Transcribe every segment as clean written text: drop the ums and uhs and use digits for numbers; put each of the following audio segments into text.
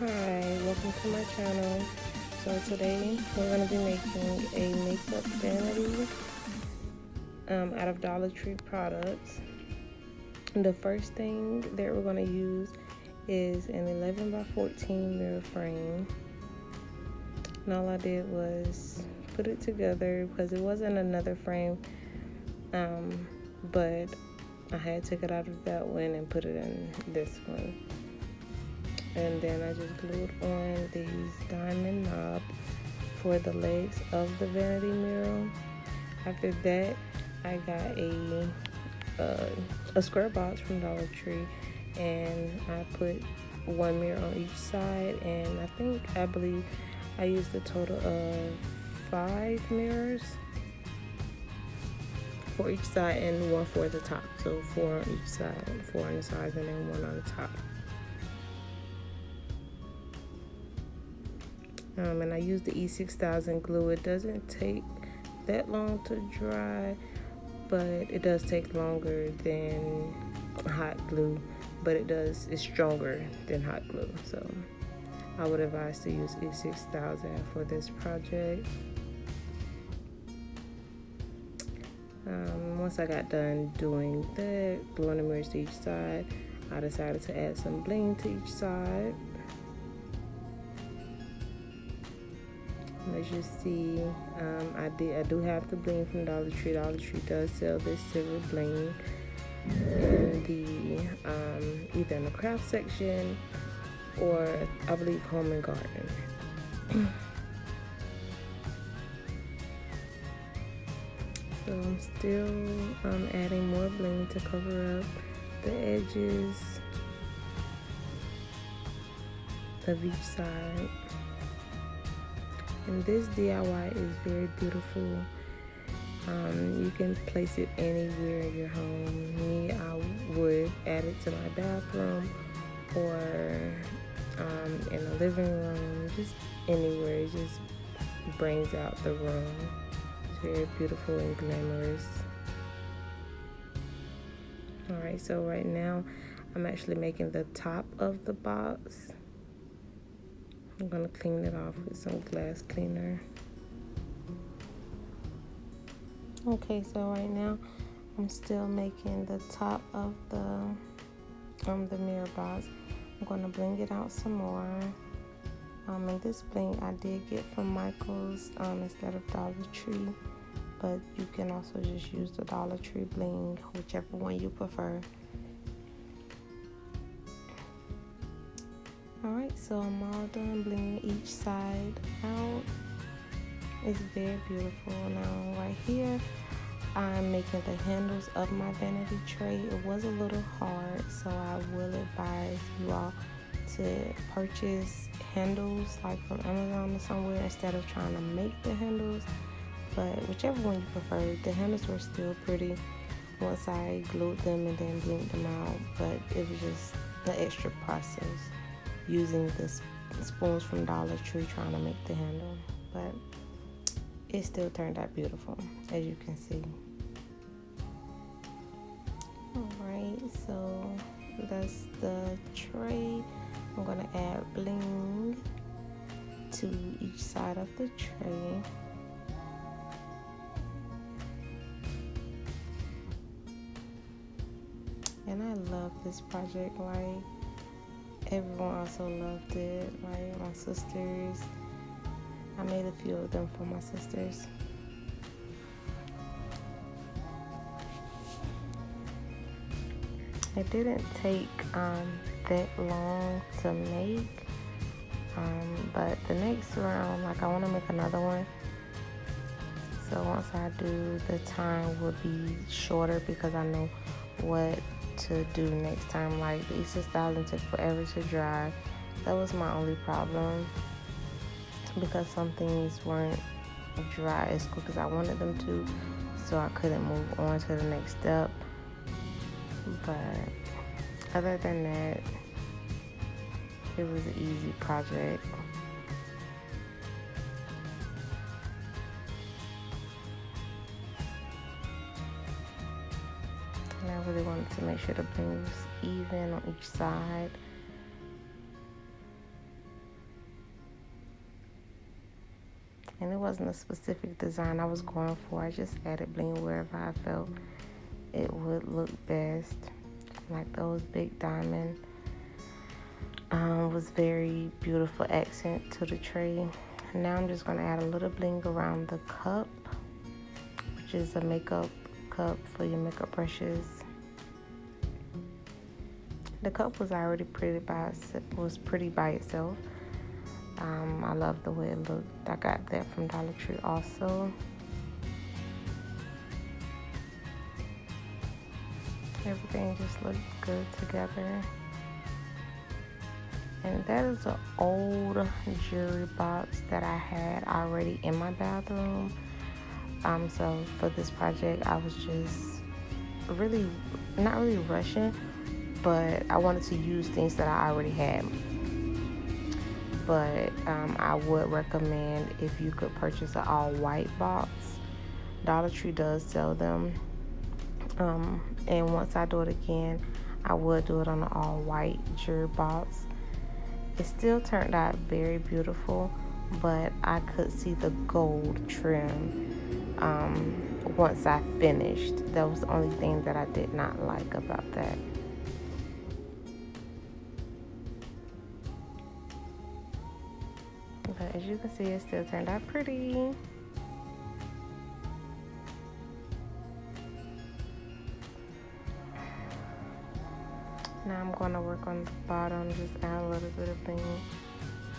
Hi, welcome to my channel. So today we're going to be making a makeup vanity out of Dollar Tree products. And the first thing that we're going to use is an 11 by 14 mirror frame. And all I did was put it together because it wasn't another frame, but I had took it out of that one and put it in this one. And then I just glued on these diamond knobs for the legs of the vanity mirror. After that, I got a square box from Dollar Tree, and I put one mirror on each side, and I believe I used a total of 5 mirrors for each side and one for the top. So 4 on each side, 4 on the sides, and then 1 on the top. And I used the E6000 glue. It doesn't take that long to dry, but it does take longer than hot glue, but it's stronger than hot glue. So I would advise to use E6000 for this project. Once I got done doing that, gluing the mirrors to each side, I decided to add some bling to each side. As you see, I do have the bling from Dollar Tree. Dollar Tree does sell this silver bling in the either in the craft section or I believe Home and Garden. So I'm still adding more bling to cover up the edges of each side. And this DIY is very beautiful. You can place it anywhere in your home. Me, I would add it to my bathroom or in the living room, just anywhere. It just brings out the room. It's very beautiful and glamorous. Alright, so right now I'm actually making the top of the box. I'm going to clean it off with some glass cleaner. Okay, so right now I'm still making the top of the mirror box. I'm going to bling it out some more. And this bling I did get from Michael's instead of Dollar Tree, but you can also just use the Dollar Tree bling, whichever one you prefer. Alright, so I'm all done blinging each side out. It's very beautiful. Now right here, I'm making the handles of my vanity tray. It was a little hard, so I will advise you all to purchase handles like from Amazon or somewhere instead of trying to make the handles. But whichever one you prefer, the handles were still pretty once I glued them and then blinged them out, but it was just the extra process using the spoons from Dollar Tree trying to make the handle, but it still turned out beautiful, as you can see. Alright, so that's the tray. I'm going to add bling to each side of the tray. And I love this project, like everyone also loved it, like my sisters. I made a few of them for my sisters. It didn't take that long to make, but the next round, like I want to make another one. So once I do, the time will be shorter because I know what to do next time. Like the E6000 took forever to dry. That was my only problem because some things weren't dry as quick as I wanted them to, so I couldn't move on to the next step. But other than that, it was an easy project. And I really wanted to make sure the bling was even on each side. and it wasn't a specific design I was going for. I just added bling wherever I felt it would look best. Like those big diamond was very beautiful accent to the tray. Now I'm just going to add a little bling around the cup, which is a makeup cup for your makeup brushes. The cup was already pretty by itself. I love the way it looked. I got that from Dollar Tree also. Everything just looked good together. And that is an old jewelry box that I had already in my bathroom. So for this project, I was just not really rushing, but I wanted to use things that I already had. But I would recommend if you could purchase an all-white box. Dollar Tree does sell them. And once I do it again, I would do it on an all-white jewelry box. It still turned out very beautiful, but I could see the gold trim once I finished. That was the only thing that I did not like about that. But as you can see, it still turned out pretty. Now I'm going to work on the bottom, just add a little bit of bling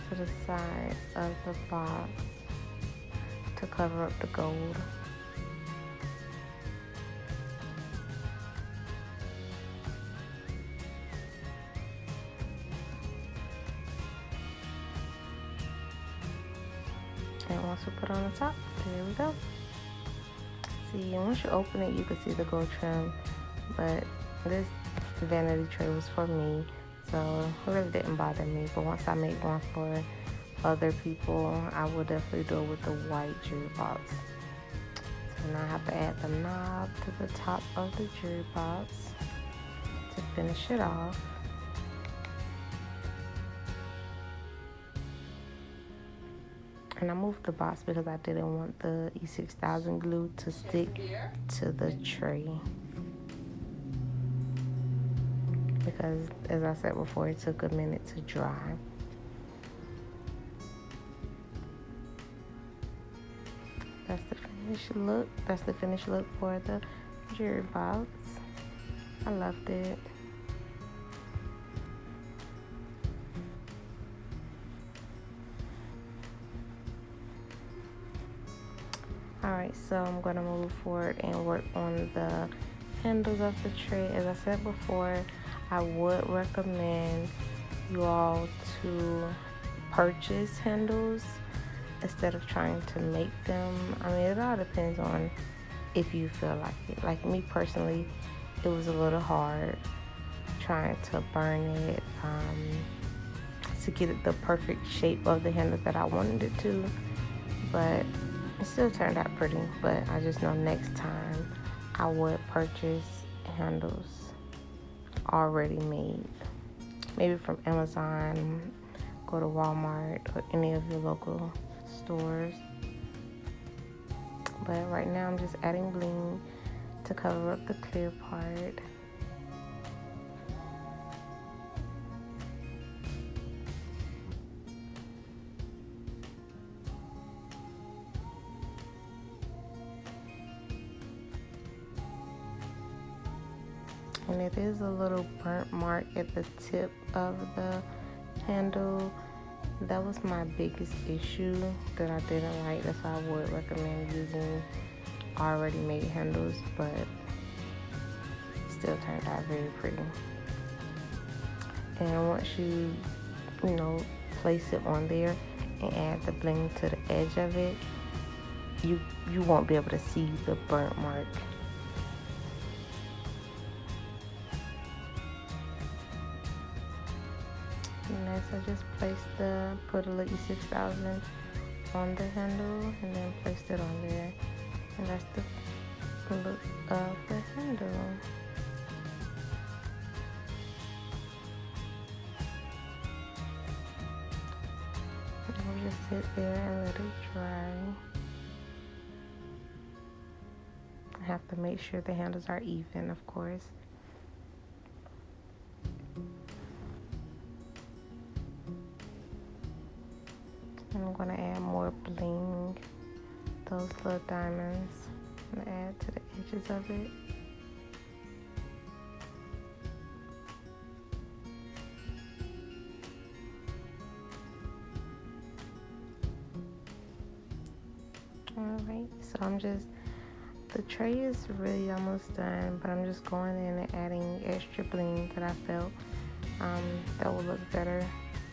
to the side of the box to cover up the gold. And once we put it on the top, there we go. See, once you open it, you can see the gold trim, but this vanity tray was for me, so it really didn't bother me. But once I make one for other people, I will definitely do it with the white jewelry box. So now I have to add the knob to the top of the jewelry box to finish it off. And I moved the box because I didn't want the E6000 glue to stick to the tray. Because, as I said before, it took a minute to dry. That's the finished look. That's the finished look for the jewelry box. I loved it. Alright, so I'm going to move forward and work on the handles of the tray. As I said before, I would recommend you all to purchase handles instead of trying to make them. I mean, it all depends on if you feel like it. Like me personally, it was a little hard trying to burn it to get it the perfect shape of the handle that I wanted it to, but it still turned out pretty. But I just know next time I would purchase handles already made, maybe from Amazon, go to Walmart or any of your local stores. But right now I'm just adding bling to cover up the clear part. And it is a little burnt mark at the tip of the handle. That was my biggest issue that I didn't like. That's why I would recommend using already made handles, but still turned out very pretty. And once you place it on there and add the bling to the edge of it, you won't be able to see the burnt mark. Next, I just put a little E6000 on the handle and then placed it on there. And that's the look of the handle. I'll just sit there and let it dry. I have to make sure the handles are even, of course. And I'm going to add more bling, those little diamonds. I'm going to add to the edges of it. Alright, so the tray is really almost done, but I'm just going in and adding extra bling that I felt that would look better,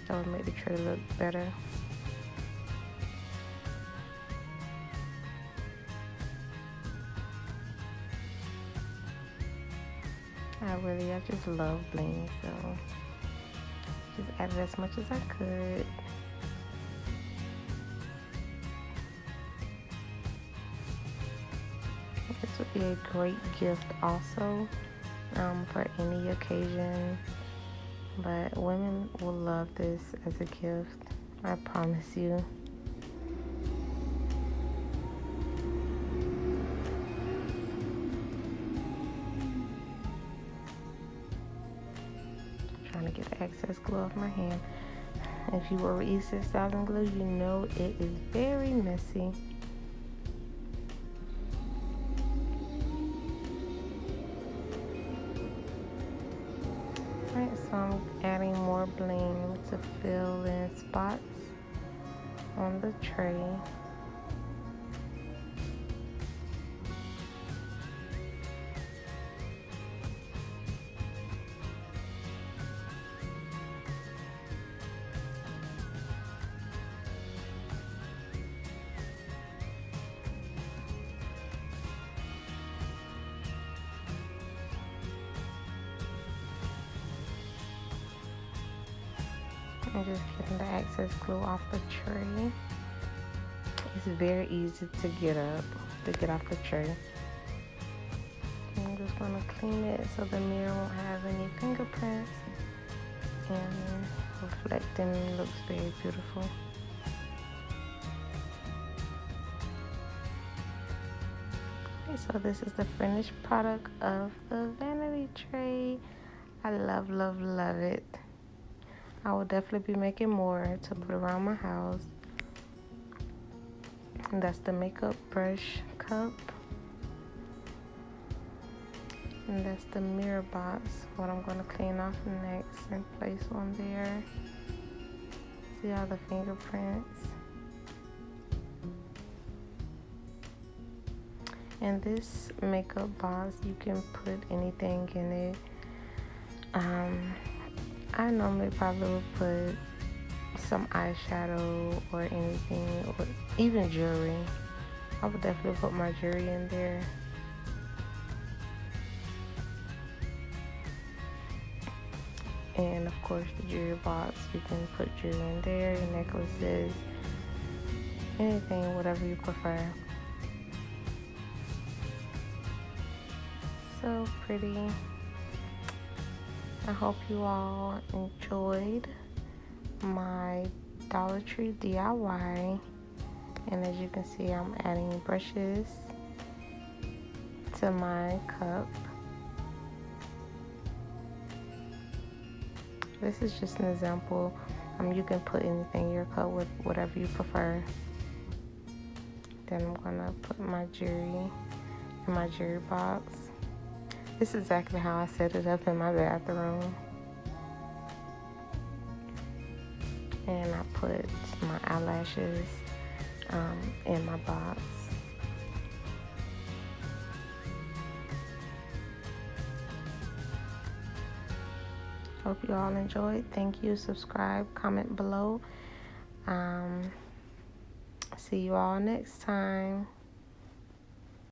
that would make the tray look better. I just love bling, so just added as much as I could. This would be a great gift also for any occasion, but women will love this as a gift, I promise you. Trying to get the excess glue off my hand. If you were Easter styling glue, you know it is very messy. Alright, so I'm adding more bling to fill in spots on the tray. I'm just getting the excess glue off the tray. It's very easy to get off the tray. I'm just going to clean it so the mirror won't have any fingerprints, and reflecting looks very beautiful. Okay, so this is the finished product of the vanity tray. I love, love, love it. I will definitely be making more to put around my house. And that's the makeup brush cup. And that's the mirror box, what I'm going to clean off next and place on there. See all the fingerprints. And this makeup box, you can put anything in it. I normally probably would put some eyeshadow or anything, or even jewelry. I would definitely put my jewelry in there. And of course the jewelry box, you can put jewelry in there, your necklaces, anything, whatever you prefer. So pretty. I hope you all enjoyed my Dollar Tree DIY. And as you can see, I'm adding brushes to my cup. This is just an example. You can put anything in your cup with whatever you prefer. Then I'm gonna put my jewelry in my jewelry box. This is exactly how I set it up in my bathroom. And I put my eyelashes in my box. Hope you all enjoyed. Thank you. Subscribe, comment below. See you all next time.